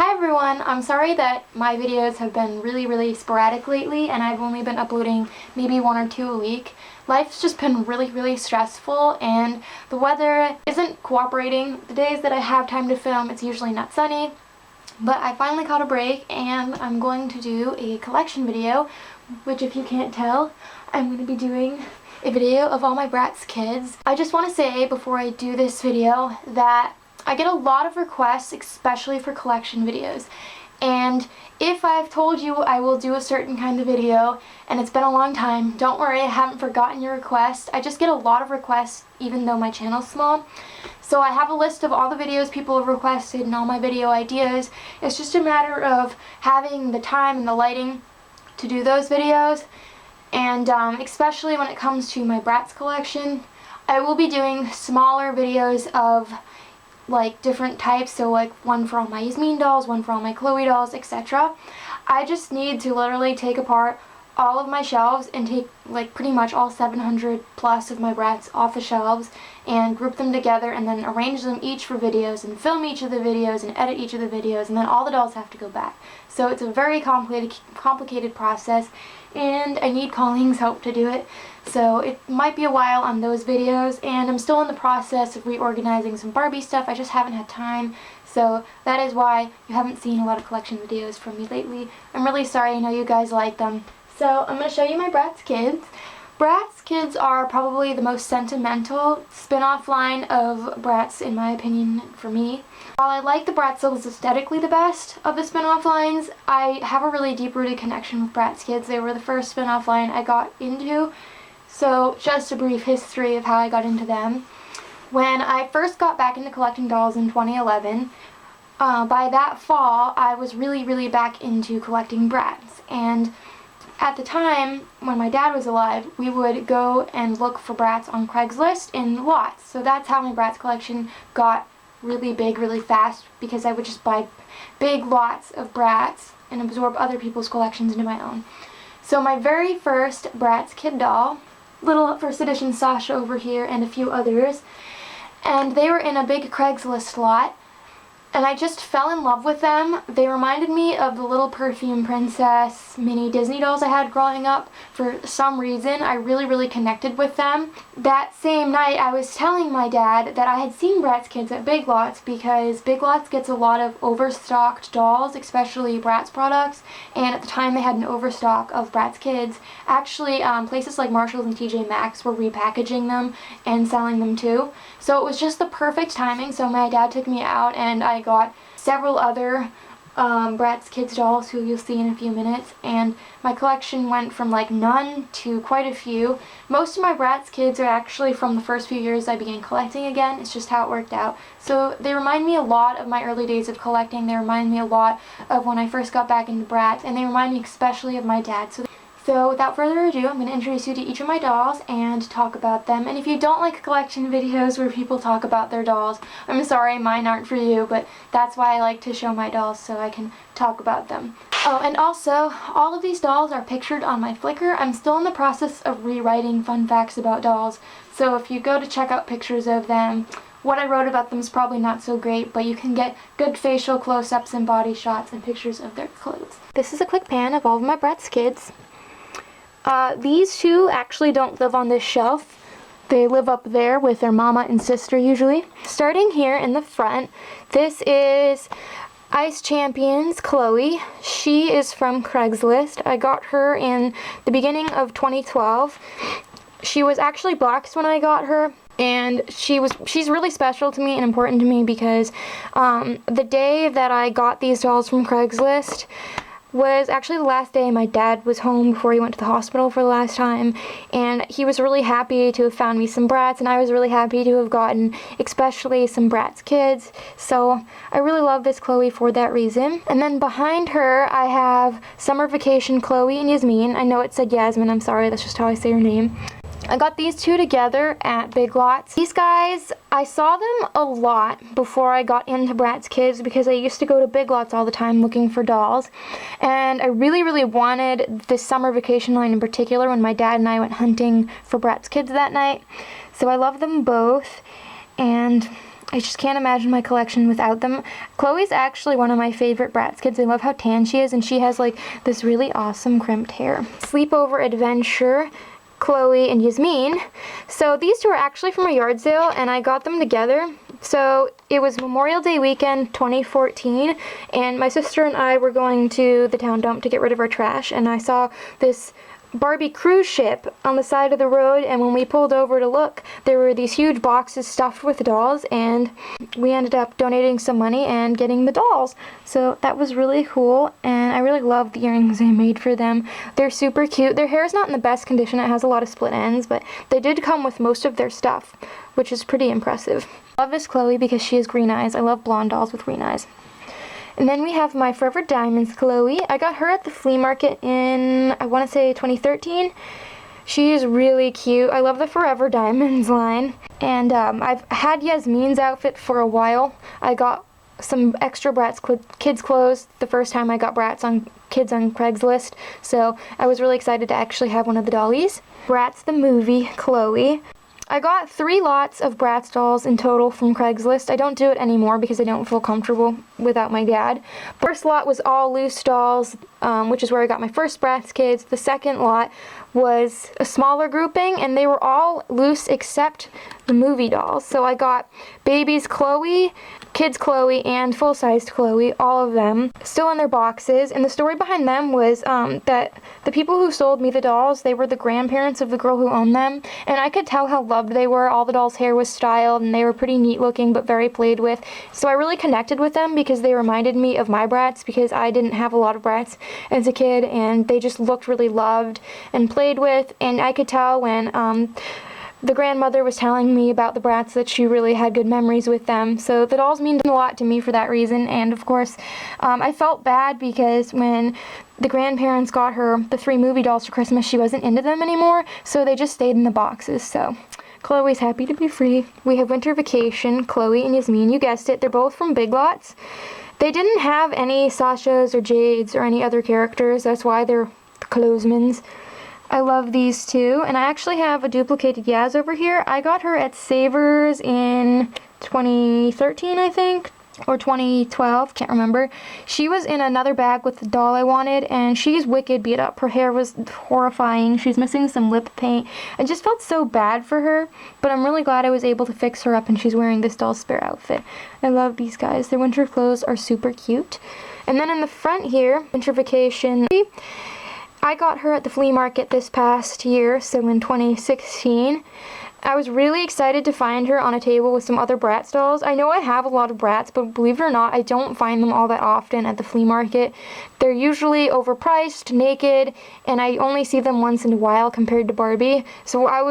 Hi everyone, I'm sorry that my videos have been really sporadic lately and I've only been uploading maybe 1 or 2 a week. Life's just been really stressful and the weather isn't cooperating. The days that I have time to film, it's usually not sunny. But I finally caught a break and I'm going to do a collection video, which if you can't tell, I'm going to be doing a video of all my Bratz Kidz. I just want to say before I do this video that I get a lot of requests, especially for collection videos, and if I've told you I will do a certain kind of video and it's been a long time, don't worry, I haven't forgotten your request. I just get a lot of requests even though my channel's small. So I have a list of all the videos people have requested and all my video ideas. It's just a matter of having the time and the lighting to do those videos, and especially when it comes to my Bratz collection, I will be doing smaller videos of like different types, so like one for all my Yasmine dolls, one for all my Chloe dolls, etc. I just need to literally take apart all of my shelves and take like pretty much all 700 plus of my Bratz off the shelves and group them together and then arrange them each for videos and film each of the videos and edit each of the videos, and then all the dolls have to go back. So it's a very complicated process and I need Colleen's help to do it. So it might be a while on those videos, and I'm still in the process of reorganizing some Barbie stuff. I just haven't had time, so that is why you haven't seen a lot of collection videos from me lately. I'm really sorry, I know you guys like them. So I'm going to show you my Bratz Kidz. Bratz Kidz are probably the most sentimental spin-off line of Bratz, in my opinion, for me. While I like the Bratz dolls aesthetically the best of the spin-off lines, I have a really deep-rooted connection with Bratz Kidz. They were the first spin-off line I got into. So just a brief history of how I got into them. When I first got back into collecting dolls in 2011, by that fall I was really back into collecting Bratz. And at the time, when my dad was alive, we would go and look for Bratz on Craigslist in lots. So that's how my Bratz collection got really big really fast, because I would just buy big lots of Bratz and absorb other people's collections into my own. So my very first Bratz kid doll, little first edition Sasha over here and a few others, and they were in a big Craigslist lot, and I just fell in love with them. They reminded me of the little perfume princess mini Disney dolls I had growing up. For some reason, I really connected with them. That same night, I was telling my dad that I had seen Bratz Kidz at Big Lots, because Big Lots gets a lot of overstocked dolls, especially Bratz products, and at the time they had an overstock of Bratz Kidz. Actually, places like Marshalls and TJ Maxx were repackaging them and selling them too. So it was just the perfect timing, so my dad took me out and I got several other Bratz Kidz dolls who you'll see in a few minutes, and my collection went from like none to quite a few. Most of my Bratz Kidz are actually from the first few years I began collecting again. It's just how it worked out. So they remind me a lot of my early days of collecting. They remind me a lot of when I first got back into Bratz, and they remind me especially of my dad. So without further ado, I'm going to introduce you to each of my dolls and talk about them. And if you don't like collection videos where people talk about their dolls, I'm sorry, mine aren't for you, but that's why I like to show my dolls, so I can talk about them. Oh, and also, all of these dolls are pictured on my Flickr. I'm still in the process of rewriting fun facts about dolls, so if you go to check out pictures of them, what I wrote about them is probably not so great, but you can get good facial close-ups and body shots and pictures of their clothes. This is a quick pan of all of my Bratz Kidz. These two actually don't live on this shelf. They live up there with their mama and sister usually. Starting here in the front, this is Ice Champions Chloe. She is from Craigslist. I got her in the beginning of 2012. She was actually boxed when I got her, and she's really special to me and important to me because the day that I got these dolls from Craigslist was actually the last day my dad was home before he went to the hospital for the last time, and he was really happy to have found me some Bratz, and I was really happy to have gotten especially some Bratz Kidz. So I really love this Chloe for that reason. And then behind her I have Summer Vacation Chloe and Yasmine. I know it said Yasmine, I'm sorry, that's just how I say her name. I got these two together at Big Lots. These guys, I saw them a lot before I got into Bratz Kidz because I used to go to Big Lots all the time looking for dolls. And I really wanted this summer vacation line in particular when my dad and I went hunting for Bratz Kidz that night. So I love them both. And I just can't imagine my collection without them. Chloe's actually one of my favorite Bratz Kidz. I love how tan she is, and she has like this really awesome crimped hair. Sleepover Adventure, Chloe and Yasmine. So these two are actually from a yard sale, and I got them together. So it was Memorial Day weekend 2014, and my sister and I were going to the town dump to get rid of our trash, and I saw this Barbie cruise ship on the side of the road, and when we pulled over to look, there were these huge boxes stuffed with dolls, and we ended up donating some money and getting the dolls. So that was really cool, and I really love the earrings I made for them. They're super cute. Their hair is not in the best condition. It has a lot of split ends, but they did come with most of their stuff, which is pretty impressive. I love this Chloe because she has green eyes. I love blonde dolls with green eyes. And then we have my Forever Diamonds Chloe. I got her at the flea market in, I want to say 2013. She is really cute. I love the Forever Diamonds line. And I've had Yasmine's outfit for a while. I got some extra Bratz Kidz clothes the first time I got Bratz Kidz on Craigslist. So I was really excited to actually have one of the dollies. Bratz the Movie Chloe. I got 3 lots of Bratz dolls in total from Craigslist. I don't do it anymore because I don't feel comfortable without my dad. First lot was all loose dolls, which is where I got my first Bratz Kidz. The second lot was a smaller grouping, and they were all loose except the movie dolls. So I got Babies Chloe, Kids Chloe, and full-sized Chloe, all of them, still in their boxes. And the story behind them was that the people who sold me the dolls, they were the grandparents of the girl who owned them, and I could tell how loved they were. All the dolls' hair was styled, and they were pretty neat looking, but very played with. So I really connected with them because they reminded me of my Bratz, because I didn't have a lot of Bratz as a kid, and they just looked really loved and played with. And I could tell when the grandmother was telling me about the Bratz that she really had good memories with them. So the dolls mean a lot to me for that reason. And of course, I felt bad because when the grandparents got her the 3 movie dolls for Christmas, she wasn't into them anymore, so they just stayed in the boxes. So Chloe's happy to be free. We have Winter Vacation, Chloe and Yasmine. You guessed it, they're both from Big Lots. They didn't have any Sashas or Jades or any other characters. That's why they're the Clothesmans. I love these two, and I actually have a duplicated Yaz over here. I got her at Savers in 2013, I think, or 2012, can't remember. She was in another bag with the doll I wanted, and she's wicked beat up. Her hair was horrifying. She's missing some lip paint. I just felt so bad for her, but I'm really glad I was able to fix her up, and she's wearing this doll spare outfit. I love these guys. Their winter clothes are super cute. And then in the front here, Winter Vacation, I got her at the flea market this past year, so in 2016. I was really excited to find her on a table with some other Bratz dolls. I know I have a lot of Bratz, but believe it or not, I don't find them all that often at the flea market. They're usually overpriced, naked, and I only see them once in a while compared to Barbie. So I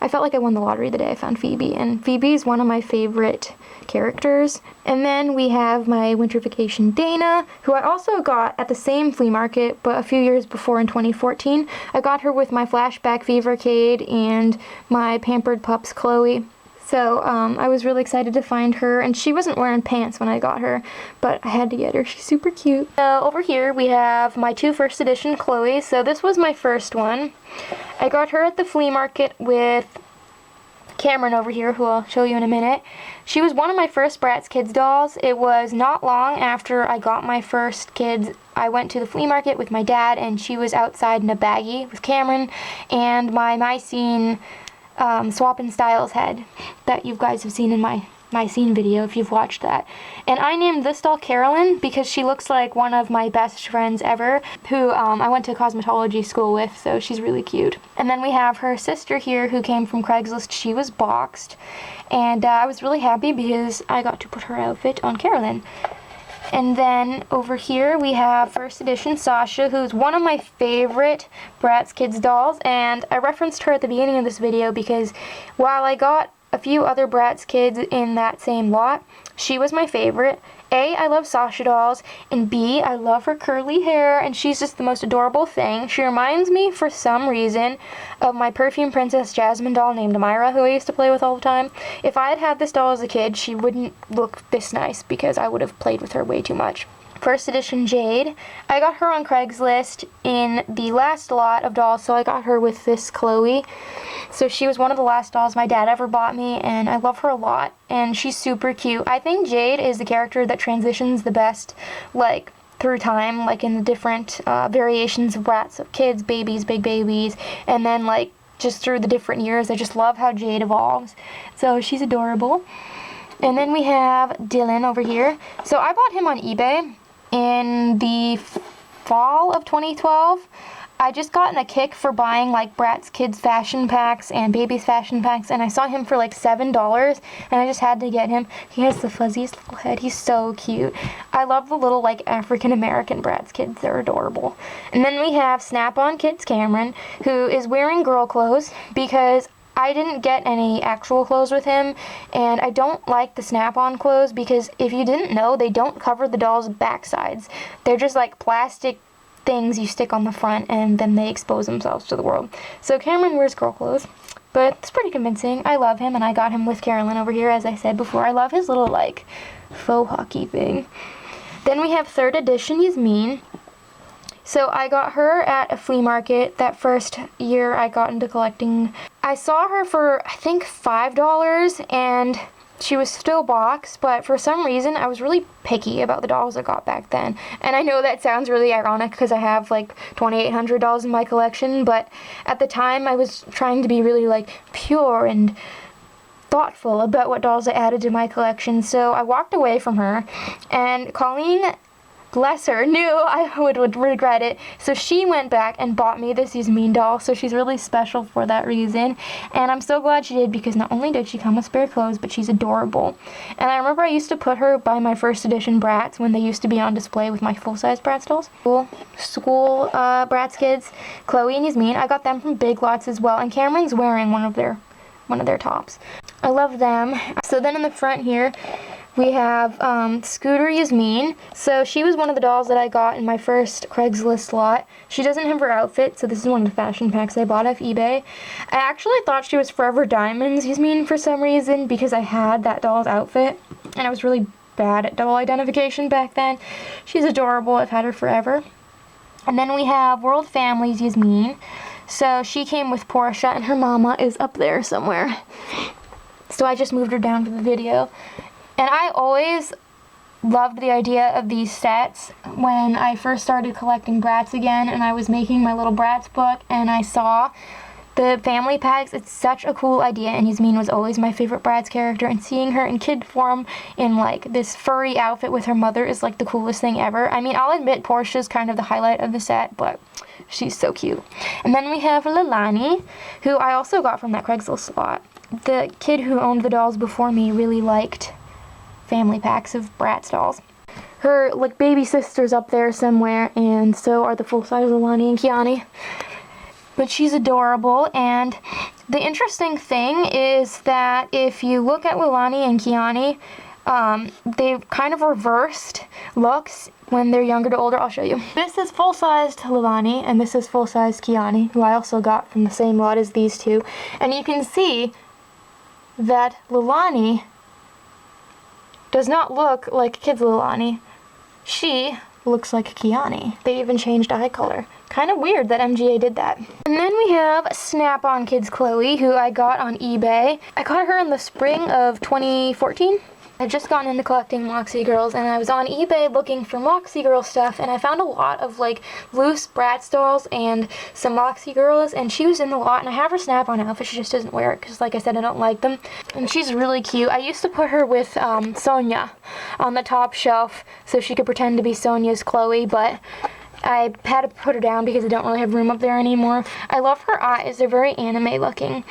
felt like I won the lottery the day I found Phoebe, and Phoebe's one of my favorite characters. And then we have my Winter Vacation Dana, who I also got at the same flea market, but a few years before in 2014. I got her with my Flashback Fevercade and my Pampered Pups Chloe. So I was really excited to find her, and she wasn't wearing pants when I got her, but I had to get her. She's super cute. Over here we have my 2 first edition Chloe. So this was my first one. I got her at the flea market with Cameron over here, who I'll show you in a minute. She was one of my first Bratz Kidz dolls. It was not long after I got my first Kidz. I went to the flea market with my dad, and she was outside in a baggie with Cameron and my Scene Swap and Styles head that you guys have seen in my Scene video if you've watched that. And I named this doll Carolyn because she looks like one of my best friends ever, who I went to cosmetology school with, so she's really cute. And then we have her sister here who came from Craigslist. She was boxed, and I was really happy because I got to put her outfit on Carolyn. And then over here we have first edition Sasha, who's one of my favorite Bratz Kidz dolls, and I referenced her at the beginning of this video because while I got a few other Bratz Kidz in that same lot, she was my favorite. A, I love Sasha dolls, and B, I love her curly hair, and she's just the most adorable thing. She reminds me, for some reason, of my Perfume Princess Jasmine doll named Myra, who I used to play with all the time. If I had had this doll as a kid, she wouldn't look this nice because I would have played with her way too much. first edition Jade. I got her on Craigslist in the last lot of dolls, so I got her with this Chloe. So she was one of the last dolls my dad ever bought me, and I love her a lot, and she's super cute. I think Jade is the character that transitions the best, like, through time, like in the different variations of Bratz, of kids, babies, big babies, and then like just through the different years. I just love how Jade evolves. So she's adorable. And then we have Dylan over here. So I bought him on eBay in the fall of 2012. I just gotten a kick for buying like Bratz Kidz fashion packs and babies fashion packs, and I saw him for like $7, and I just had to get him. He has the fuzziest little head. He's so cute. I love the little like African American Bratz Kidz. They're adorable. And then we have Snap-on Kids Cameron, who is wearing girl clothes because I didn't get any actual clothes with him, and I don't like the Snap-on clothes because if you didn't know, they don't cover the doll's backsides. They're just like plastic things you stick on the front, and then they expose themselves to the world. So Cameron wears girl clothes, but it's pretty convincing. I love him, and I got him with Carolyn over here, as I said before. I love his little like faux hockey thing. Then we have third edition Yasmine. So I got her at a flea market that first year I got into collecting. I saw her for I think $5, and she was still boxed, but for some reason I was really picky about the dolls I got back then. And I know that sounds really ironic because I have like 2,800 dolls in my collection, but at the time I was trying to be really like pure and thoughtful about what dolls I added to my collection. So I walked away from her, and Colleen, bless her, knew I would regret it, so she went back and bought me this Yasmine doll, so she's really special for that reason, and I'm so glad she did, because not only did she come with spare clothes, but she's adorable. And I remember I used to put her by my first edition Bratz when they used to be on display with my full-size Bratz dolls. School Bratz Kidz, Chloe and Yasmine, I got them from Big Lots as well, and Cameron's wearing one of their tops. I love them. So then in the front here, we have Scooter Yasmine. So she was one of the dolls that I got in my first Craigslist lot. She doesn't have her outfit, so this is one of the fashion packs I bought off eBay. I actually thought she was Forever Diamonds Yasmine for some reason because I had that doll's outfit, and I was really bad at doll identification back then. She's adorable. I've had her forever. And then we have World Families Yasmine. So she came with Portia, and her mama is up there somewhere. So I just moved her down for the video. And I always loved the idea of these sets when I first started collecting Bratz again, and I was making my little Bratz book, and I saw the family packs. It's such a cool idea, and Yasmine was always my favorite Bratz character, and seeing her in kid form in like this furry outfit with her mother is like the coolest thing ever. I mean, I'll admit Portia's kind of the highlight of the set, but she's so cute. And then we have Lilani, who I also got from that Craigslist lot. The kid who owned the dolls before me really liked family packs of Bratz dolls. Her like baby sister's up there somewhere, and so are the full-size Lilani and Kiani. But she's adorable, and the interesting thing is that if you look at Lilani and Kiani, they've kind of reversed looks when they're younger to older. I'll show you. This is full-sized Lilani, and this is full-sized Kiani, who I also got from the same lot as these two. And you can see that Lilani does not look like Kids Lilani. She looks like Kiani. They even changed eye color. Kind of weird that MGA did that. And then we have Snap-on Kids Chloe, who I got on eBay. I got her in the spring of 2014. I've just gotten into collecting Moxie Girls, and I was on eBay looking for Moxie Girl stuff, and I found a lot of like loose Bratz dolls and some Moxie Girls, and she was in the lot, and I have her Snap-on outfit. She just doesn't wear it because, like I said, I don't like them. And she's really cute. I used to put her with Sonia on the top shelf so she could pretend to be Sonia's Chloe, but I had to put her down because I don't really have room up there anymore. I love her eyes. They're very anime looking.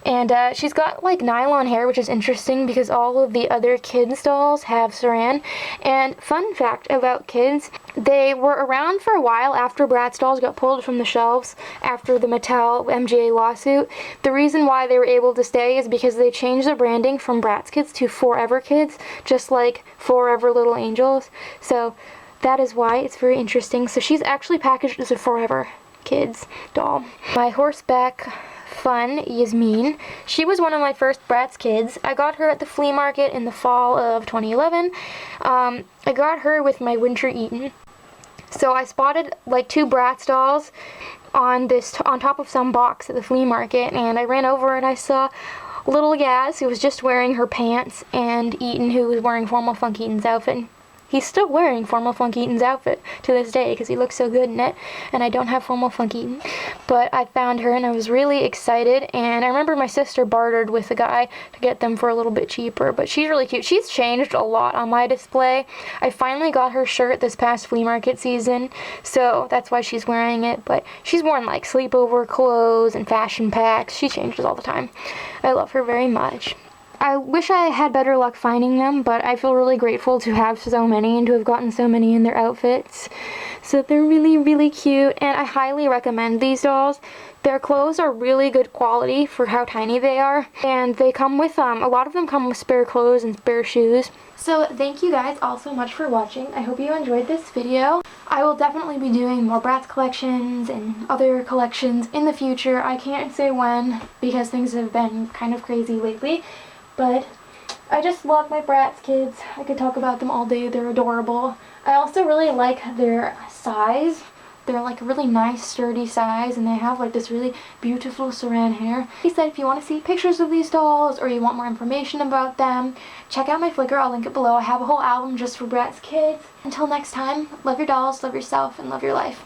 And she's got like nylon hair, which is interesting because all of the other kids dolls have saran. And fun fact about kids, they were around for a while after Bratz dolls got pulled from the shelves after the Mattel MGA lawsuit. The reason why they were able to stay is because they changed the branding from Bratz Kidz to Forever Kids, just like Forever Little Angels. So that is why it's very interesting. So she's actually packaged as a Forever Kids doll. My horseback fun, Yasmine. She was one of my first Bratz Kidz. I got her at the flea market in the fall of 2011. I got her with my winter Eton. So I spotted like 2 Bratz dolls on top of some box at the flea market, and I ran over and I saw little Yas, who was just wearing her pants, and Eton, who was wearing Formal Funk Eton's outfit. He's still wearing Formal Funk Eton's outfit to this day because he looks so good in it, and I don't have Formal Funk Eton. But I found her and I was really excited, and I remember my sister bartered with a guy to get them for a little bit cheaper, but she's really cute. She's changed a lot on my display. I finally got her shirt this past flea market season, so that's why she's wearing it, but she's worn like sleepover clothes and fashion packs. She changes all the time. I love her very much. I wish I had better luck finding them, but I feel really grateful to have so many and to have gotten so many in their outfits. So they're really, really cute, and I highly recommend these dolls. Their clothes are really good quality for how tiny they are, and they come with, a lot of them come with spare clothes and spare shoes. So thank you guys all so much for watching. I hope you enjoyed this video. I will definitely be doing more Bratz collections and other collections in the future. I can't say when because things have been kind of crazy lately. But I just love my Bratz Kidz. I could talk about them all day. They're adorable. I also really like their size. They're like a really nice sturdy size, and they have like this really beautiful saran hair. He said if you want to see pictures of these dolls or you want more information about them, check out my Flickr. I'll link it below. I have a whole album just for Bratz Kidz. Until next time, love your dolls, love yourself, and love your life.